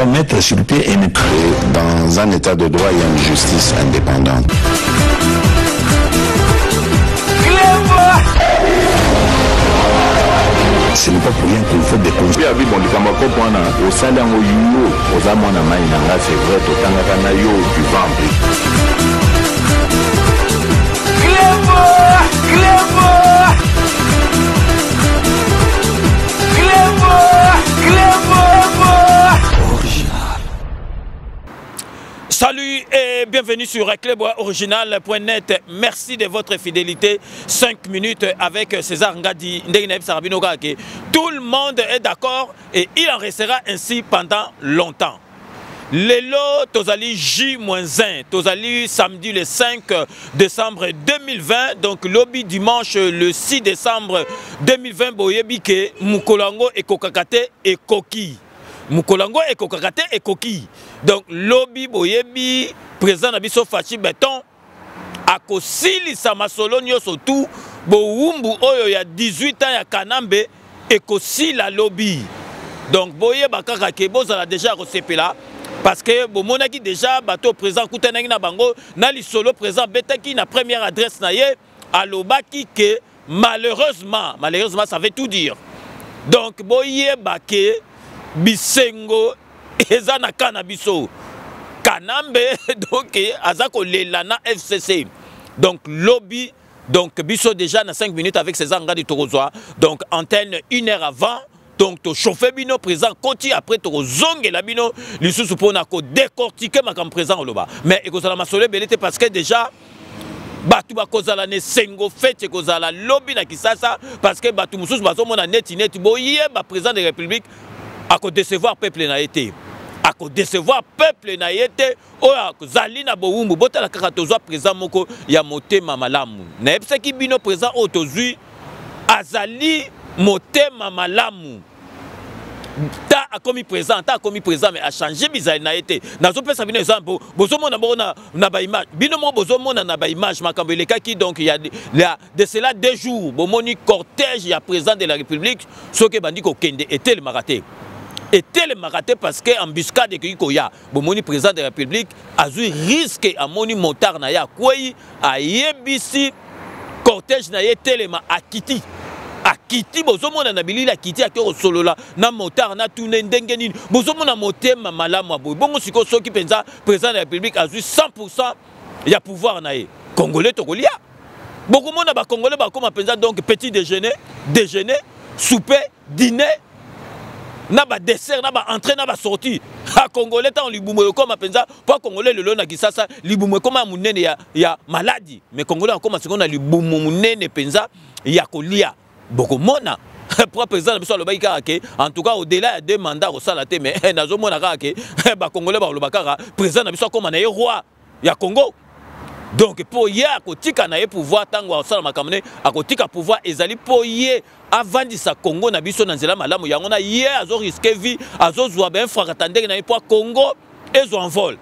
doit mettre sur pied et dans un état de droit, il y a une justice indépendante. Ce n'est pas pour rien qu'il faut des conseils. Salut et bienvenue sur Recleboisoriginal.net. Merci de votre fidélité. 5 minutes avec César Ngadi. Tout le monde est d'accord et il en restera ainsi pendant longtemps. Lelo Tozali J-1, Tozali samedi le 5 décembre 2020, donc lobby dimanche le 6 décembre 2020, Boyebike, Mukolango et Kokakate et Koki. Mukolango et Kokakate et Koki. Donc lobby Boyebi, président Nabiso Fachi Beton, Akosili Samasolo Nyosotu, Bowumbu Oyo ya 18 ans ya Kanambe et Kosi la lobby. Donc Boye Bakaka Kebo a déjà recepé là. Parce que bon monaki déjà bateau présent Koutenaki na bango na li solo présent betaki na première adresse na ye alobaki que malheureusement ça veut tout dire. Donc boye bake bisengo eza na kanabiso Kanambe donc azako lelana FCC. Donc lobby donc biso déjà na 5 minutes avec César Ngadi Torozoa. Donc antenne 1 heure avant. Donc, tu chauffes bino présent, côté après tu zonge la bino, les sous pour décortiquer ma comme présent au loba. Mais et que ma solé belité parce que déjà, batu ba kozala ne sengo fete kozala lobby na kisasa parce que batu musus bazo mona neti boye ba président de la République à ko décevoir peuple na été. À ko décevoir peuple na été oya zali na bowumbu botala kaka tozwa présent moko ya motema malamu. Na epse ki bino présent otozui azali motema malamu ta a commis présent mais a changé bizarre na été nazo pesa bino exemple bozo mona na ba image bino mo bozo mona na ba image makambeleka qui donc il y a de cela 2 jours bomoni cortège ya président de la République ce que bandi ko kende était le maraté parce que embuscade que koya bomoni président de la République a eu risque à moni motard na ya kwei a yebisi cortège na ye telema akiti akiti bozomona na bilili akiti akero solola na motard na tune ndenge nini bozomona motema malamu aboy bongo siko soki penza président de la République a eu 100% ya pouvoir na ye congolais tokolia bokomona ba congolais ba koma penza donc petit déjeuner souper dîner na ba dessert na ba entrée na ba sortie a congolais tant libumo comme penza pas congolais le lona kisasa libumo comme munene ya maladie mais congolais comme seconde libumo munene penza ya kolia beaucoup mona pour président biso le baïka en tout cas au-delà de 2 mandats au salaté mais nazo mona ka ba congolais ba le bakara président biso comme na roi ya Congo donc pour hier kotika na pouvoir tango au salama kamene akotika pouvoir ezali pour hier avant de sa Congo na biso na nzela malamu yango na hier azo risquer vie azo zwa ben frakatande na pour Congo ezo en vol.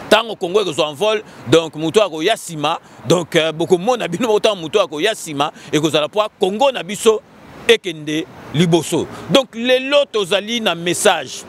Tango Congo est en vol, donc Mouto ako Yassima, donc beaucoup de monde a bien autant Mouto ako Yassima et que ça la Congo na biso et kende liboso. Donc les lots aux alliés na message.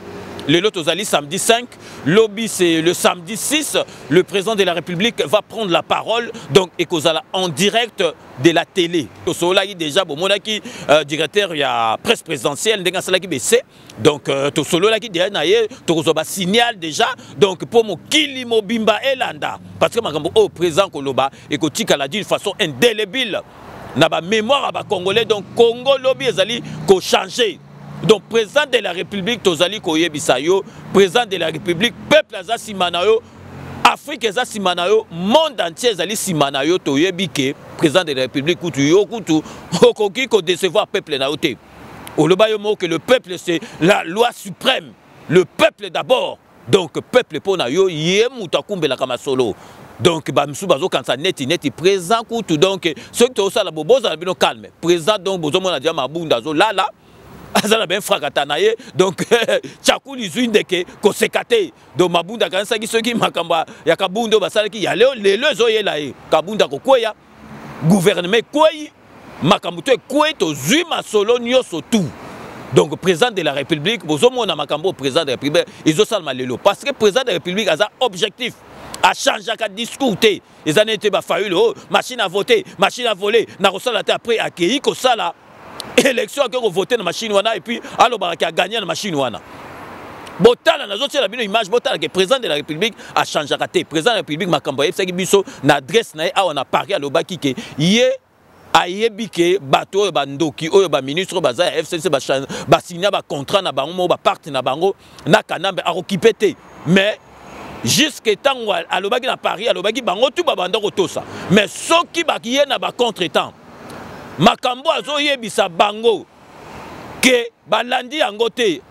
Le lot aux alliés samedi 5, lobby c'est le samedi 6, le président de la République va prendre la parole donc et Kozala en direct de la télé. Au cela déjà bon monaki directeur il y a presse présidentielle ndenge sala ki BC donc to solo là qui derrière to zoba signal déjà donc pour mo kili mobimba elanda parce que makambo au président Koloba et kotika l'a dit de façon indélébile na ba mémoire à ba congolais donc Congo lobby ezali ko changer. Donc, président de la République, Tozali Koye Bisayo, président de la République, peuple Aza Simanayo, Afrique Aza Simanayo, monde entier Azali Simanayo, Toye Bike, président de la République, Koutu, Okoki, ko décevoir peuple Naote. Au Lobayomo, que le peuple c'est la loi suprême, le peuple d'abord. Donc, peuple Ponayo, Yemutakumbe la Kamasolo. Donc, Bamsou Bazo, quand ça neti présent, Koutu, donc, ceux qui ont ça, la boboza, la calme. Président, donc, Bozo Monadiam Abundazo, là. Azala ben frakatanaye donc chakou lizuine deke ko sekate do mabunda kanisa ki soki makamba ya kabundo basala ki ya lelo zoyela e kabunda ko koya gouvernement koyi makambo to koyi to zui masolo nyoso tout Donc, président de la République, vous avez un président de la République, ils ont salma lelo. Parce que le président de la République a un objectif à changer de discours. Ils ont été failli, machine à voter, machine à voler, après accueilli que ça là, élection qui ont voté dans la machine et puis alors qui a gagné dans la machine. Botala na zotia la bino image botala que président de la République a changé raté président de la République makambo yebisa ki biso na adresse na a on a parlé à lobaki ke yé ayebi ke bato ba ndoki oyo ba ministre baza FCC ba signer ba contrat na bango ba parti na bango na kanambe a occupé té mais jusqu'à temps à lobaki na Paris à lobaki bango tout ba bandoko tosa mais soki ba kiye na ba contretemps makambo azo yebisa bango ke balandi yango te.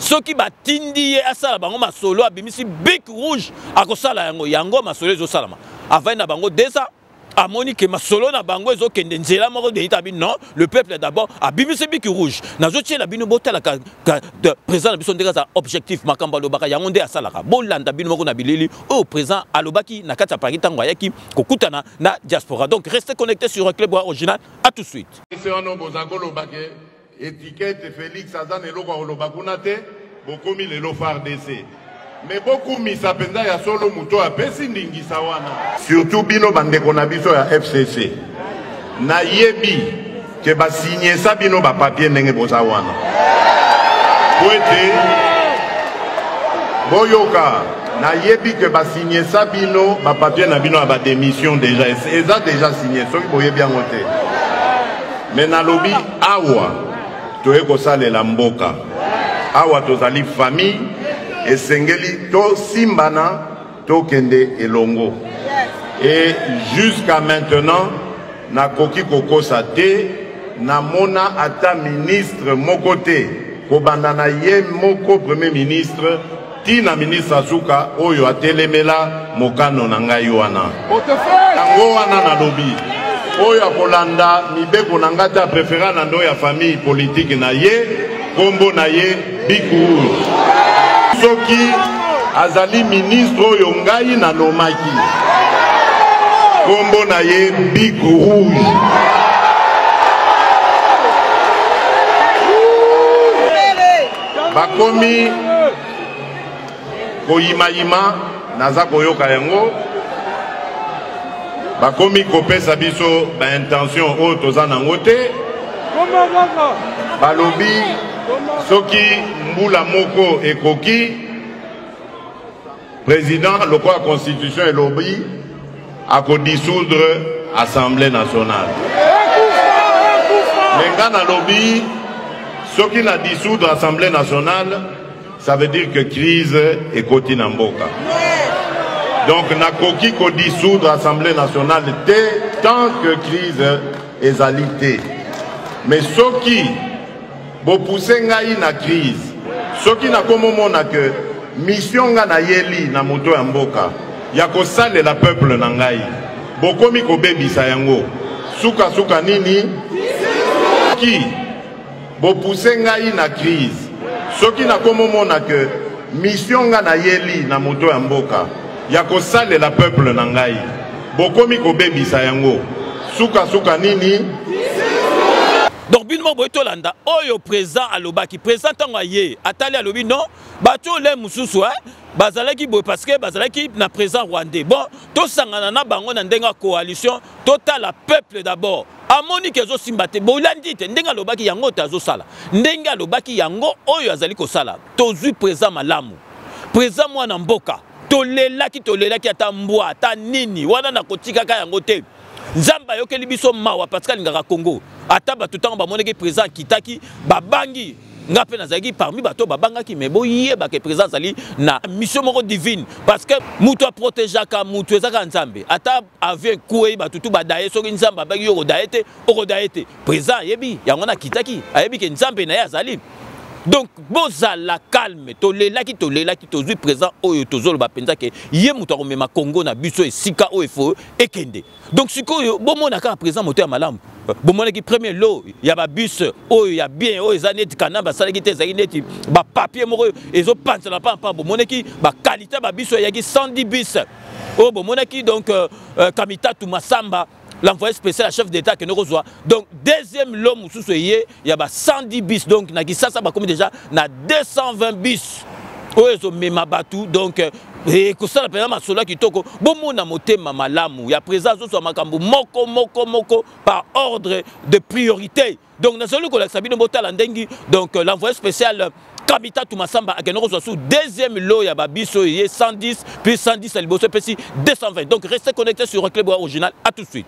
Ceux qui batindi à ça, bango masolo abimisi bic rouge à kosala yango masolo zo salama. Avant na bango déjà à Monique masolo na bango zo kende nzela moko de itabi non, le peuple d'abord abimisi bic rouge. Na zo tie la bino botala ka président biso ndeka objectif makamba lobaka yango nde asalaka. Bolanda bino moko na bilili au président alobaki na kata Paris tango yaki kokutana na diaspora. Donc restez connectés sur un club original. À tout de suite. Étiquette Félix Azan et Logo Olobakunate, beaucoup mis les lofar d'essai. Mais beaucoup mis sa penda ya solo muto a pesindingi sawana. Surtout bino bande konabiso ya FCC. Na yebi ke ba signer ça bino ba papier ndenge bosawana. Boete boyoka na yebi ke ba signer ça bino ba papier na bino ba démission déjà. Et ça déjà signé, soki boye bien noté. Mais na lobby awa toye kosale la mboka awa tozali famille esengeli to simbana to kende elongo et jusqu'à maintenant na koki kokosa te na mona ata ministre moko te kobanda na ye moko premier ministre tina ministre Asuka oyo atelemela mokano na ngai wana tango wana na lobi oyo akolanda mibeko na ngata préférant na ndo ya famille politique na ye kombo na ye Bikou soki azali ministre oyo ngai na nomaki kombo na ye Bikou Rouge bakomi koyimayima naza koyoka yango bakomi kopesa biso ba intention oyo toza nango te balobi soki mbula moko ekoki président lokola constitution elobi akodissoudre assemblée nationale lenga na lobi soki na dissoudre assemblée nationale ça veut dire que crise ekoti na mboka. Donc, na koki ko dissoudre l'Assemblée nationale tant que crise est alité. Mais ce qui bo pousser ngai na crise, ce qui na komomo na que mission nga na yeli na moto ya mboka, ya ko sale la peuple na ngai. Bokomi ko bebisa yango. Suka suka nini? Qui bo pousser ngai na crise, ce qui na komomo na que mission nga na yeli na moto ya mboka. Ya ko sale la peuple na ngai bokomi ko bebisa yango suka suka nini donc binmo boito landa oyo président alobaki président tango ye atali alobi non bato le mususu bazalaki boy parce que bazalaki na président rwandais bon to sangana na bango na ndenga coalition total la peuple d'abord amoni kezo simbate bolandi te ndenga lobaki yango tazo sala ndenga lobaki yango oyo azali ko sala tozui président malamu président mwana mboka tolelaki ata mbwa ata nini wana na kotika ka yango te nzamba yokeli biso mawa Pascal ngaka Congo ata bato tango bamoneki président kitaki babangi ngape nazaki parmi bato babangaki mais boyeba ke président zali na mission moko divine parce que muto a protégeaka muto ezaka nzambe ata avec kuei batutu badaye soki nzamba bangi yoko daete président yebi yango na kitaki ayebi ke nzambe na ya zali. Donc, boza la calme, tolelaki tozui présent oyo tozolo bapenza ke ye muto akomema Congo na biso esika oyo fo ekende. Donc sikoyo bomona ka présent moto ya malamu. Bomona ki premier lot ya ba bus oyo ya bien oyo ezaneti kanamba salaki te ezaki neti ba papier moko ezo pansela pa bomona ki ba qualité ba biso ya ki 110 bus. Oh bomona ki donc Kamitatu Masamba l'envoyé spécial à chef d'État que nous reçoit. Donc, deuxième l'homme sous ce il y a 110 bis. Donc, ça va comme déjà, na 220 bis. Oezo mema batu donc et que ça la masola qui toko bomo na motema malamu ya présence so makambo moko par ordre de priorité. Donc na solo ko la sabino botala ndengi donc l'envoyé spécial Kabita Tumasamba a gagné sous deuxième lot ya babiso yé 110 puis 110 à liboso puis 220. Donc restez connectés sur Reclé Bois Original. À tout de suite.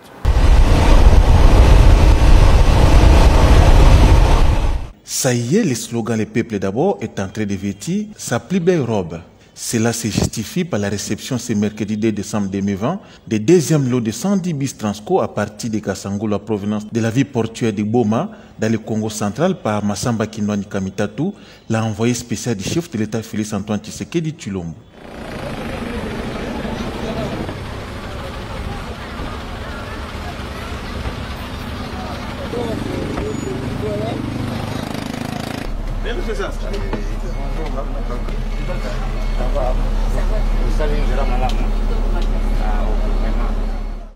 Ça y est, le slogan « Le peuple d'abord » est en train de vêtir sa plus belle robe. Cela se justifie par la réception ce mercredi 2 décembre 2020 des deuxièmes lots de 110 bis Transco à partir de Kasangolo à provenance de la ville portuaire de Boma dans le Congo central par Massamba Kinwani Kamitatu, l'a envoyé spécial du chef de l'État Félix Antoine Tshisekedi Tshilombo.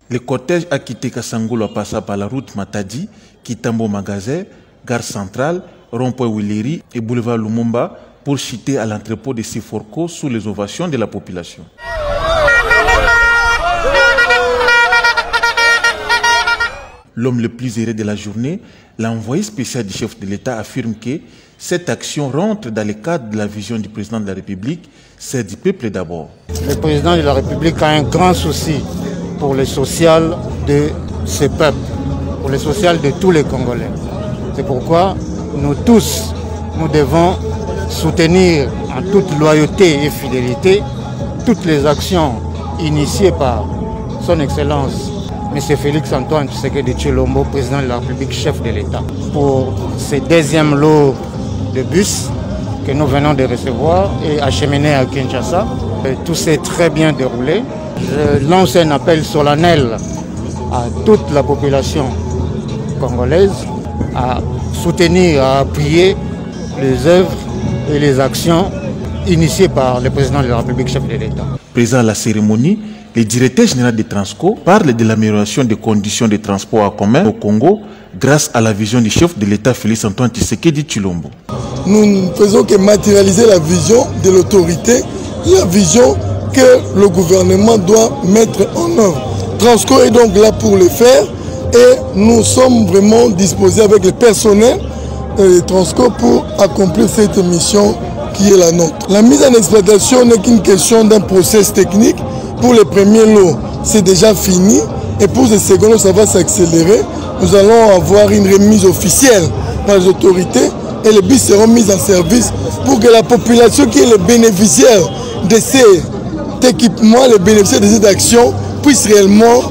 Le cortège a quitté Kasangolo en passant par la route Matadi, Kitambo Magasin, gare centrale, rond-point Willeri et boulevard Lumumba pour chuter à l'entrepôt de Siforco sous les ovations de la population. L'homme le plus heureux de la journée, l'envoyé spécial du chef de l'État affirme que cette action rentre dans le cadre de la vision du président de la République, c'est du peuple d'abord. Le président de la République a un grand souci pour le social de ce peuple, pour le social de tous les Congolais. C'est pourquoi nous tous, nous devons soutenir en toute loyauté et fidélité toutes les actions initiées par son Excellence M. Félix Antoine Tshisekedi Tshilombo, président de la République, chef de l'État. Pour ce deuxième lot de bus que nous venons de recevoir et acheminer à Kinshasa, tout s'est très bien déroulé. Je lance un appel solennel à toute la population congolaise à soutenir, à appuyer les œuvres et les actions initiées par le président de la République, chef de l'État. Présent à la cérémonie, le directeur général de Transco parle de l'amélioration des conditions de transport en commun au Congo grâce à la vision du chef de l'État Félix Antoine Tshisekedi Tshilombo. Nous ne faisons que matérialiser la vision de l'autorité, la vision que le gouvernement doit mettre en œuvre. Transco est donc là pour le faire et nous sommes vraiment disposés avec le personnel de Transco pour accomplir cette mission qui est la nôtre. La mise en exploitation n'est qu'une question d'un process technique. Pour les premiers lots, c'est déjà fini et pour les seconds lots, ça va s'accélérer. Nous allons avoir une remise officielle par les autorités et les bus seront mis en service pour que la population qui est le bénéficiaire de cet équipement, les bénéficiaires de cette action, puisse réellement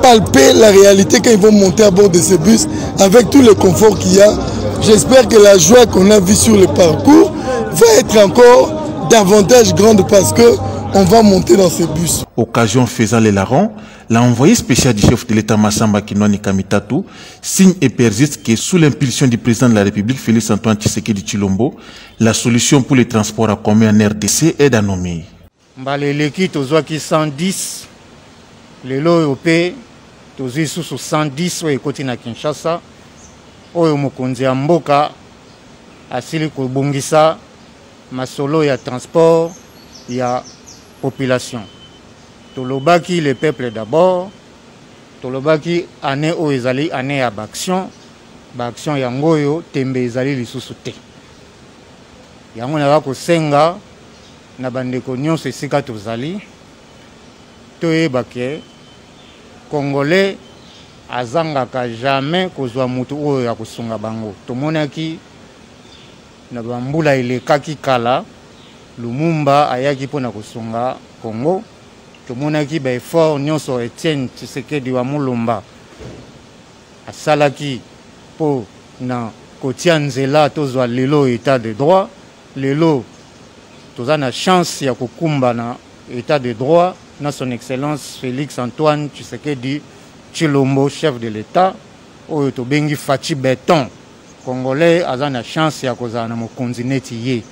palper la réalité quand ils vont monter à bord de ces bus avec tout le confort qu'il y a. J'espère que la joie qu'on a vue sur le parcours va être encore davantage grande parce que on va monter dans ces bus. Occasion faisant les larrons, l'envoyé spécial du chef de l'État Massamba Kinwani Kamitatu signe et persiste que sous l'impulsion du président de la République Félix Antoine Tshisekedi Tshilombo, la solution pour les transports en commun en RDC est à nommer. Mbaleleki tozwaki 110, lelo europé tozwi sous 110 oyo ekoti na Kinshasa, oyo mokonzi ya mboka asili kobongisa masolo ya transport ya population. Tolobaki le peuple d'abord, tolobaki année oyo ezali année ya baction, baction yango oyo tembe ezali lisusu te. Yango na kosenga na bandeko nyonso esika tozali toyeba ke Congolais azangaka jamais kozwa mutu oyo ya kosunga bango. Tomonaki na bambula elekaki kala Lumumba ayaki mpona kosunga Congo. Tomonaki ba effort nyonso Etienne Tshisekedi wa Mulumba asalaki po na kotia nzela tozwa lelo état de droit. Lelo toza na chance ya kokumba na état de droit na son excellence Félix Antoine Tshisekedi Tshilombo, chef de l'État oyo tobengi Fachi Béton. Congolais aza na chance ya kozala na mokonzi neti ye.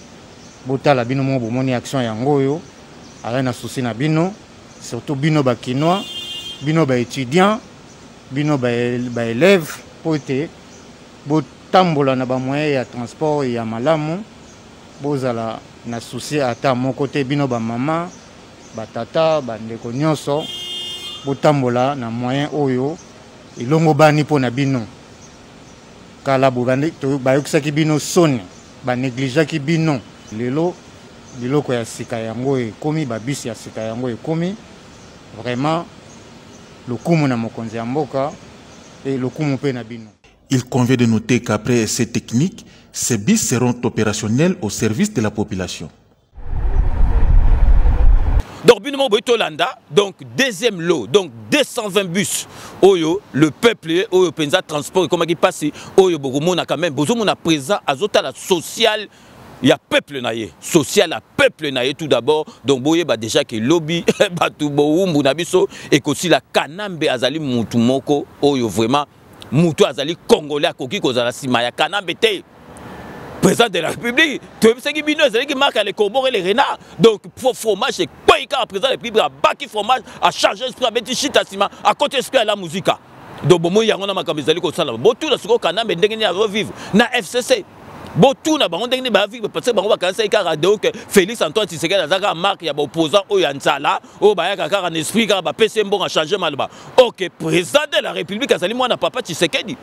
Botala bino mo bomoni action yango oyo ala na souci na bino, surtout bino ba Kinois, bino ba étudiants, bino ba élève pote bo tambola na ba moyen ya transport ya malamu bozala na souci ata mon côté bino ba mama ba tata ba ndeko nyonso bo tambola na moyen oyo ilongo bani pona bino kala bo bandi to ba yokisaki bino soni ba négligeaki bino lelo biloko ya sika yango ekomi ba bisi ya sika yango ekomi vraiment lokumu na mokonzi ya mboka et lokumu pe na bino. Il convient de noter qu'après ces techniques, ces bus seront opérationnels au service de la population. Donc, Binomo Boitolanda, donc deuxième lot, donc 220 bus. Oyo, le peuple, Oyo Penza Transport, comment il passe, Oyo Bogomona quand même, Bozomona présent, Azota la sociale. Il y a peuple naïe, social à peuple naïe tout d'abord. Donc boye ba déjà que lobby batu boumbu nabiso et qu'aussi la kanambe azali mutu moko oyo vraiment mutu azali congolais koki kozala sima ya kanambe te président de la République. Tu sais qui bino azali qui marque les corbeaux et les renards. Donc pour fromage et quoi il a président de la République à baki fromage à charger esprit à beti chita sima à côté esprit à la musique. Donc bon moi yango na makambezali ko sala. Bo tout la soko kanambe ndenge ni à revivre na FCC. Bon tout na bango ndenge ba vivre parce que bango ba kanisa ikara donc Félix Antoine Tshisekedi azaka marque ya ba opposant oyo nzala o ba ya kaka en esprit ka ba PC mbonga changer malba. OK, président de la République azali mwana papa Tshisekedi.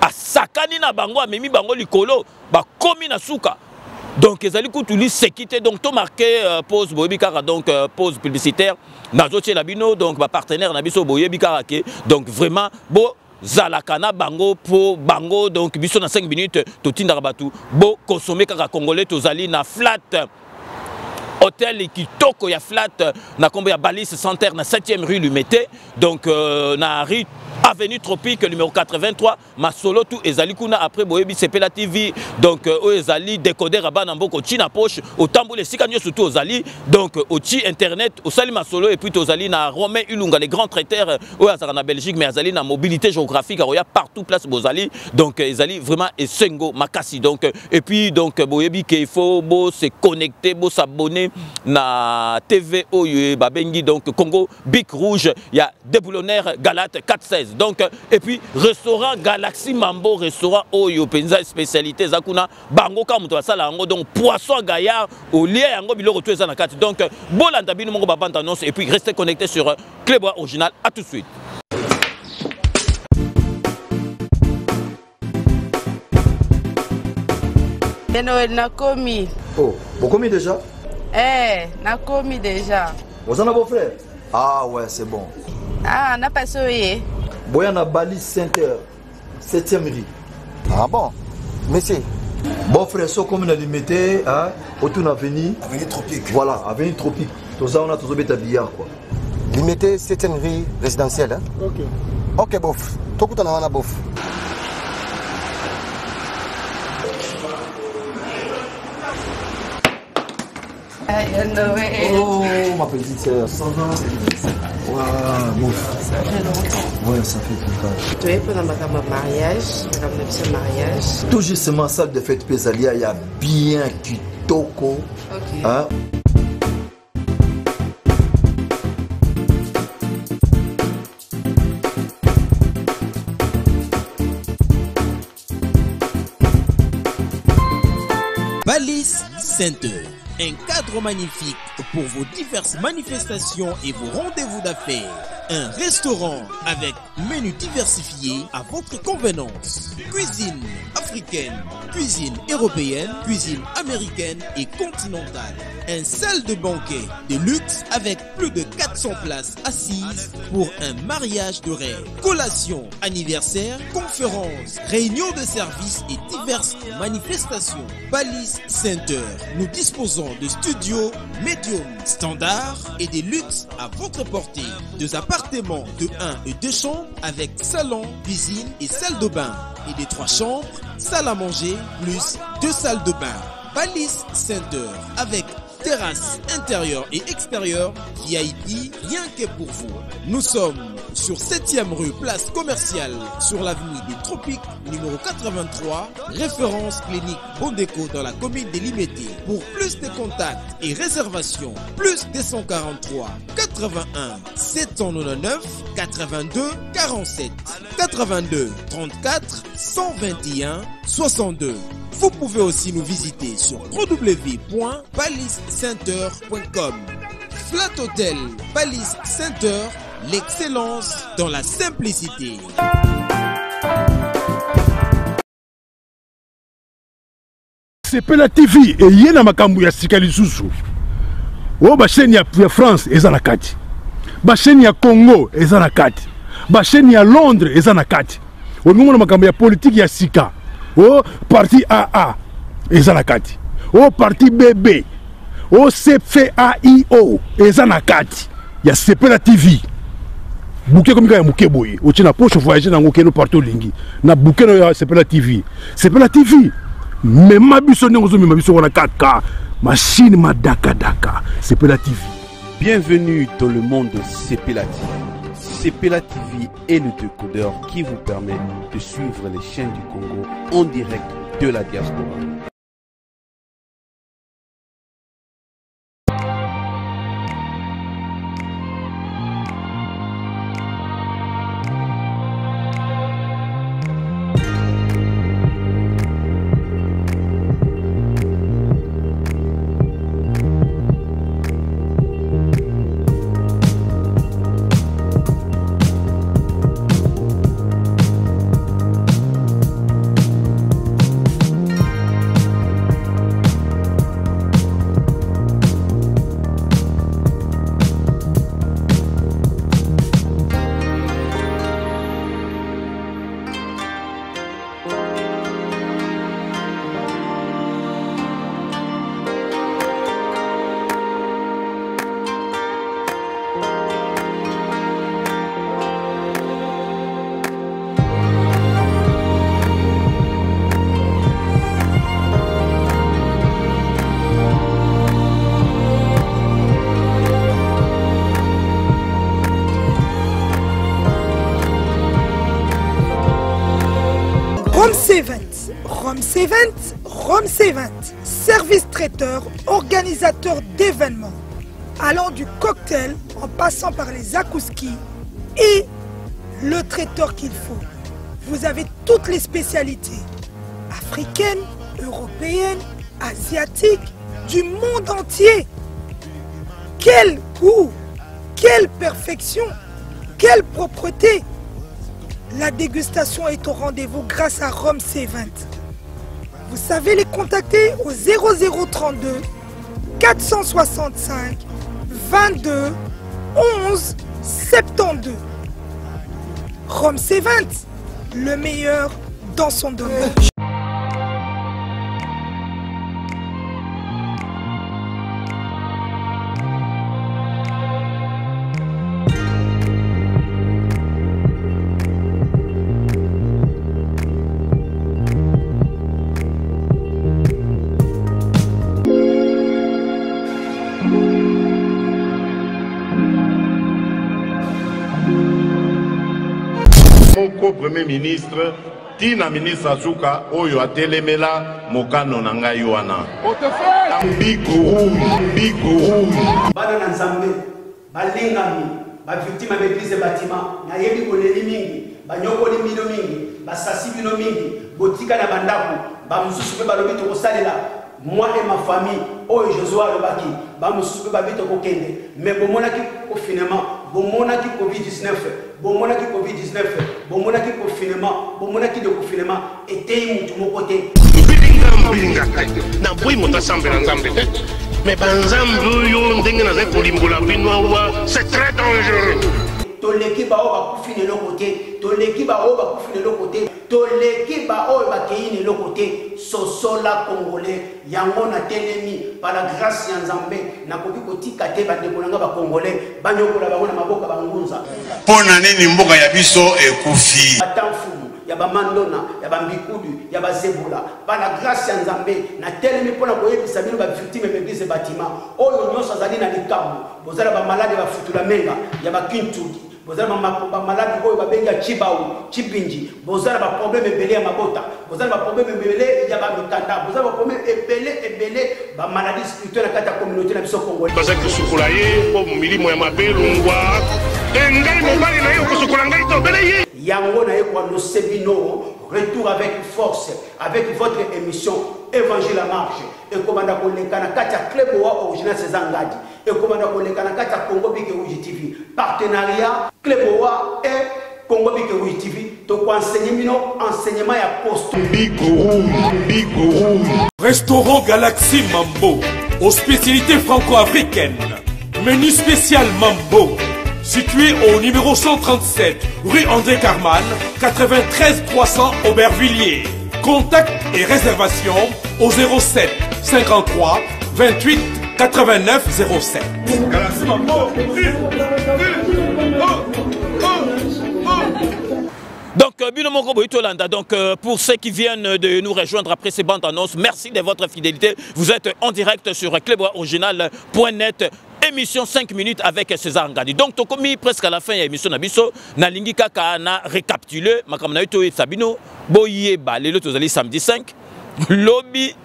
A sakani na bango amemi bango likolo ba komi na suka. Donc ezali kutuli sécurité donc to marqué pause boyebi kaka donc pause publicitaire nazotie la bino donc ba partenaire na biso boyebi kaka ke donc vraiment bo Zalakana bango pour bango donc biso na 5 minutes to tindara batu bo consommer kaka congolais tozali na flat hôtel kitoko ya flat na kombo ya Balis Center na 7e rue Lumete donc na rue Avenue Tropique numéro 83 Masolo tout ezali kuna après boyebi Sepela TV donc ezali décoder abana mboko china poche otambule sikanyo surtout ozali donc oti internet osali Masolo et puis ozali na Romain Ulunga les grands traiteurs oya na Belgique mais ezali na mobilité géographique oya partout place bozali donc ezali vraiment esengo makasi donc et puis donc boyebi qu'il faut bo se connecter bo s'abonner na TV oyo babengi donc Congo Bic Rouge il y a déboulonnaire Galate 416 donc et puis restaurant Galaxy Mambo restaurant Oyo Penza spécialité zakuna bango ka muto basala yango donc poisson gaillard au lieu yango biloko tout na kati donc bolanda bino mongo babanta annonce et puis restez connectés sur Clébois Original. À tout de suite. Noël n'a commis. Oh, vous commis déjà? N'a commis déjà. Vous en avez vos frères? Ah ouais, c'est bon. Ah, n'a pas soyé. Boyana Balis Center, 7e rue. Ah bon? Monsieur. Bon frère, so comme on a limité, hein, autour de l'avenue. Avenue Tropique. Voilà, avenue Tropique. Tout ça, on a tous les billard quoi. Limité 7e rue résidentielle. Hein? Ok. Ok, bof. Tout le monde a bof. Oh, ma petite sœur, ça va? Ouais, mouf. Ça fait longtemps. Ouais, ça fait longtemps. Tu es pendant ma mariage. Tout justement, salle de fête Pésalia, il y a bien kitoko. Ok. Hein? Balis Center. Un cadre magnifique pour vos diverses manifestations et vos rendez-vous d'affaires. Un restaurant avec menu diversifié à votre convenance. Cuisine africaine, cuisine européenne, cuisine américaine et continentale. Un salle de banquet de luxe avec plus de 400 places assises pour un mariage de rêve. Collation, anniversaire, conférences, réunions de services et diverses manifestations. Balis Center. Nous disposons de studios médium standard et des luxe à votre portée. 2 appartements de 1 et 2 chambres avec salon, cuisine et salle de bain. Et des 3 chambres, salle à manger plus 2 salles de bain. Balis Center avec terrasse intérieure et extérieure VIP rien que pour vous. Nous sommes sur 7e rue Place Commerciale, sur l'avenue des Tropiques, numéro 83, référence clinique Bondeko dans la commune de Limete. Pour plus de contacts et réservations, plus 243 81 799 82 47 82 34 121 62. Vous pouvez aussi nous visiter sur www.paliscenter.com. Flat Hotel Palace Center, l'excellence dans la simplicité. Sepela TV et yena makambu ya sika lisusu. O ba chaîne ya France eza na kati. Ba chaîne ya Congo eza na kati. Ba chaîne ya Londres eza na kati. O ngomona makambu ya politique ya sika. O parti AA eza na kati. O parti BB. O CFAIO eza na kati ya Sepela TV. Bouquet comme ya muke boye. O tina poche voyager na ngokeno partout lingi. Na bouquet no ya Sepela TV. Sepela TV. Mais ma biso n'engo mi ma biso wana 4K. Machine ma daka daka. Sepela TV. Bienvenue dans le monde de Sepela TV. Sepela TV est le décodeur qui vous permet de suivre les chaînes du Congo en direct de la diaspora. Rome C20, service traiteur, organisateur d'événements, allant du cocktail en passant par les akouskis et le traiteur qu'il faut. Vous avez toutes les spécialités, africaines, européennes, asiatiques, du monde entier. Quel goût, quelle perfection, quelle propreté. La dégustation est au rendez-vous grâce à Rome C20. Vous savez les contacter au 0032 465 22 11 72. Rome C20, le meilleur dans son domaine. Premier ministre tina ministre Azuka oyo atelemela mokano na ngai wana big rouge bana na nzambe balingami ba victime ba église bâtiment na yebi koleli mingi banyokoli mino mingi basasi bino mingi botika na bandako ba mususu pe balobi to kosalela moi et ma famille oyo Joshua lobaki ba mususu pe babito kokende mais bomonaki confinement bomonaki Covid-19 bomonaki Covid-19 bomonaki confinement bomonaki de confinement était mutu moko te bilinga na boy mota sambe na nzambe te mais banzambe yo ndenge na kolimbola binoa c'est très dangereux. Toleki ba o ba kufine lo côté toleki ba o ba kufine lo côté toleki ba o ba keine lo côté sosola congolais yango na telemi par la grâce ya nzambe na koki kotika te ba dekolanga ba congolais banyokola ba na maboka bangunza pona nini mboka ya biso ekufi atamfumu ya ba mandona ya ba mbikudu ya ba zebula par la grâce ya nzambe na telemi pona koyebisa bino ba victime d'église bâtiment oyo nyonso azali na likambo bozala ba malade ba futula menga ya ba kintuki bozala maladi oyo babenga chibau chipinji bozala ba problème ebele ya mabota bozala ba problème ebele ya ba mitanda bozala ba problème ebele ba maladie spirituelle na kata communauté na biso congolais parce que sukula ye po milimo ya mabelungwa engai mobali na yo kusukula ngai to bele ye yango na ye kwa no sebino retour avec force avec votre émission Évangile à marche et commanda koleka na kata club wa original César Ngadi et commanda koleka na kata Congo Bike Rouge TV partenariat club wa et Congo Bike Rouge TV to ko enseignement ya poste Bike Rouge Restaurant Galaxy Mambo aux spécialités franco-africaines. Menu spécial Mambo situé au numéro 137 rue André Carman 93 300 Aubervilliers. Contact et réservation au 07 53 28 89 07. Donc, Binomoko Boitolanda, donc pour ceux qui viennent de nous rejoindre après ces bandes annonces, merci de votre fidélité. Vous êtes en direct sur cleboisoriginal.net. Émission 5 minutes avec César Ngadi. Donc, tu as commis presque à la fin de l'émission Nabiso. Na lingi kaka na récapitulé. Makamna yuto et Sabino. Boyeba, les lots samedi 5. Lobby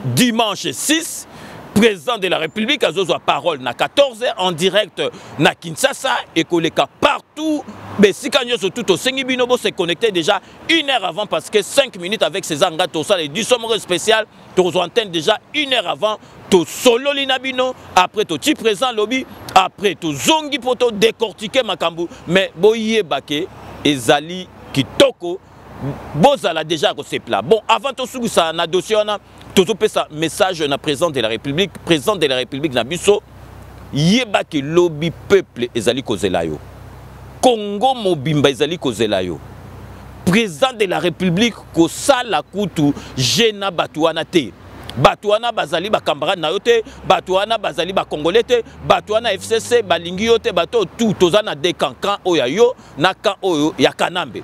dimanche 6. Président de la République, Azozo parole na 14h en direct na Kinshasa et Koleka partout. Mais si quand tout au Sengibinobo s'est connecté déjà 1 heure avant parce que 5 minutes avec César Ngadi, ça les 10 sommes spécial, tu antenne déjà 1 heure avant. Tu solo l'inabino, après tu es présent lobby, après tu zongi poto décortiquer makambu. Mais boye bake ezali kitoko, bozala déjà que c'est plat. Bon, avant tout ça, na dossier on a tout ça message na président de la République na biso yeba ke lobby peuple ezali kozela yo. Congo mobimba ezali kozela yo. Président de la République ko sala kutu jena batuana te. Batuana bazali ba camarade na yote, batuana bazali ba congolais te, batuana FCC balingi yote bato tout tozana de kankan oya yo na kan oyo ya Kanambe.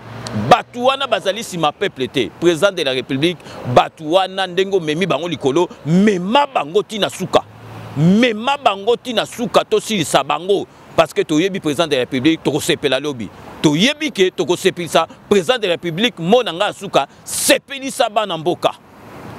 Batuana bazali sima peuple te. Président de la République batuana ndengo memi bango likolo mema bango tina suka. Mema bango tina suka to si sa bango parce que to yebi président de la République to sepela lobby. To yebi ke to sepelisa président de la République monanga suka sepelisa bana mboka.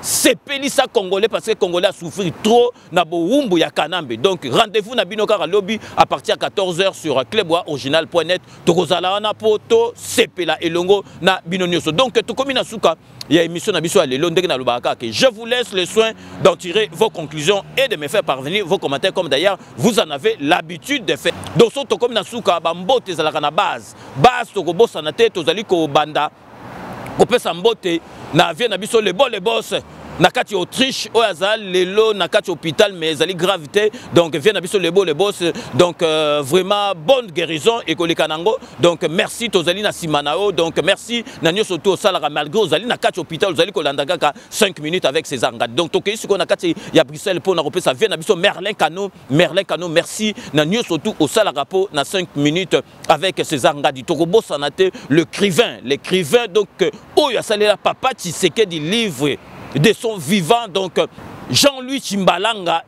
C'est Pélissa Congolais parce que les Congolais a souffert trop na boumbu ya Kanambe. Donc rendez-vous na Binokara Lobby à partir de 14h sur cleboisoriginal.net. Tokozala wana poto sepela elongo na binonyoso. Donc tout comme na suka il y a émission na biso lelo ndenge na lobaka que je vous laisse le soin d'en tirer vos conclusions et de me faire parvenir vos commentaires comme d'ailleurs vous en avez l'habitude de faire. Donc tout comme na suka ba mbote zalaka na base to ko bossa na te tozali ko banda ko pesa mbote na vie na biso le boss nakati Autriche oyazal lelo nakati hôpital mais zali gravité donc vie na biso le boss donc vraiment bonne guérison et kolekanango donc merci tozali na simanao donc merci na nyoso to sala malgré ozali nakati hôpital ozali kolanda kaka 5 minutes avec César Ngadi donc tokei siko nakati ya Bruxelles pour na repesa vie na biso Merlin Cano merci na nyoso to osala rapo na 5 minutes avec César Ngadi tokobosa na te l'écrivain donc oyo asalela papa Tshisekedi livre de son vivant donc Jean-Louis Timbalanga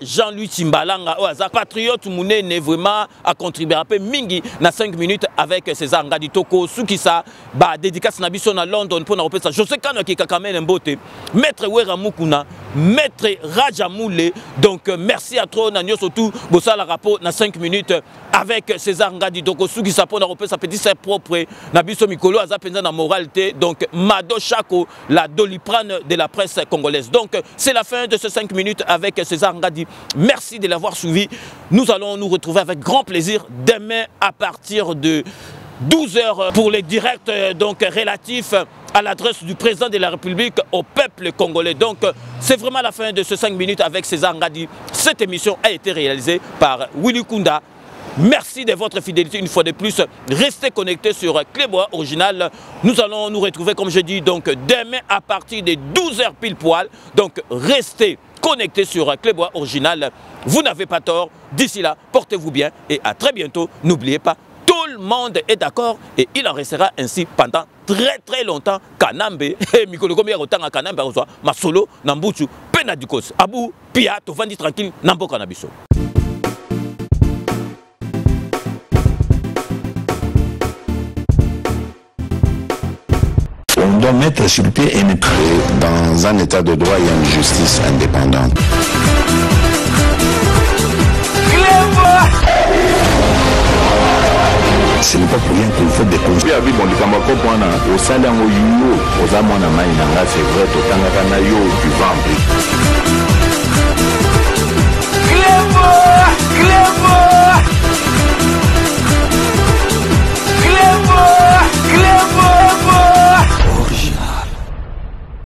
oaza patriote mounene vraiment a contribué un peu mingi na 5 minutes avec César Ngadi Toko Sukisa ba dédicace na biso na London pour na repesa José Kano ki kakamene mbote maître Wera Mukuna maître Rajamoule donc merci à trop na nyoso tout bosala rapport na 5 minutes avec César Ngadi Toko Sukisa pour na repesa petit ser propre na biso mikolo aza penza na moralité donc Mado Chako la Doliprane de la presse congolaise donc c'est la fin de ce 5 minutes avec César Ngadi. Merci de l'avoir suivi. Nous allons nous retrouver avec grand plaisir demain à partir de 12h pour les directs donc relatifs à l'adresse du président de la République au peuple congolais. Donc c'est vraiment la fin de ce 5 minutes avec César Ngadi. Cette émission a été réalisée par Willy Kunda. Merci de votre fidélité une fois de plus. Restez connectés sur Clébois Original. Nous allons nous retrouver comme je dis donc demain à partir de 12h pile poil. Donc restez connectés sur Clébois Original. Vous n'avez pas tort. D'ici là, portez-vous bien et à très bientôt. N'oubliez pas, tout le monde est d'accord et il en restera ainsi pendant très longtemps. Kanambe, Mikolo Komia Rotanga Kanambe, Masolo, Nambuchu, Penadikos, Abou, Pia, Tovandi tranquille, Nambo Kanabiso. On doit mettre sur pied une... Et dans un état de droit, il y a une justice indépendante. Ce n'est pas pour rien qu'on fait des causes. Puis, bon, les camarades, au salaire, au yuo, aux amants, c'est vrai, au tangana, yo, du vent.